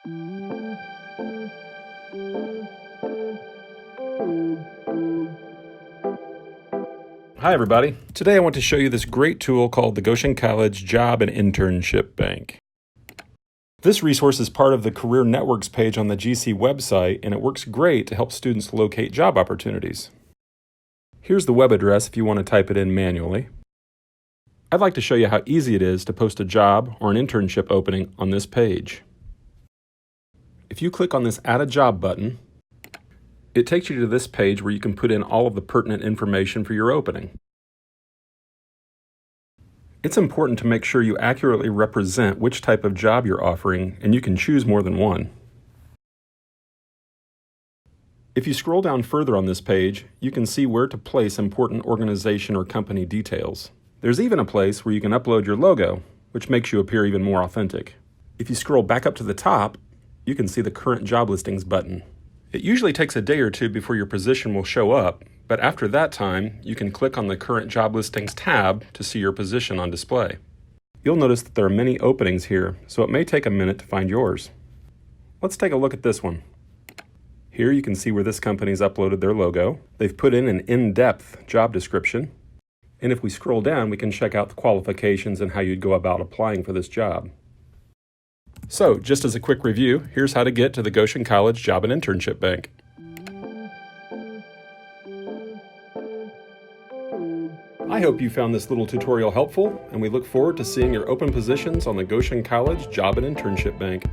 Hi everybody. Today I want to show you this great tool called the Goshen College Job and Internship Bank. This resource is part of the Career Networks page on the GC website, and it works great to help students locate job opportunities. Here's the web address if you want to type it in manually. I'd like to show you how easy it is to post a job or an internship opening on this page. If you click on this Add a Job button, it takes you to this page where you can put in all of the pertinent information for your opening. It's important to make sure you accurately represent which type of job you're offering, and you can choose more than one. If you scroll down further on this page, you can see where to place important organization or company details. There's even a place where you can upload your logo, which makes you appear even more authentic. If you scroll back up to the top, you can see the Current Job Listings button. It usually takes a day or two before your position will show up, but after that time, you can click on the Current Job Listings tab to see your position on display. You'll notice that there are many openings here, so it may take a minute to find yours. Let's take a look at this one. Here you can see where this company's uploaded their logo. They've put in an in-depth job description. And if we scroll down, we can check out the qualifications and how you'd go about applying for this job. So, just as a quick review, here's how to get to the Goshen College Job and Internship Bank. I hope you found this little tutorial helpful, and we look forward to seeing your open positions on the Goshen College Job and Internship Bank.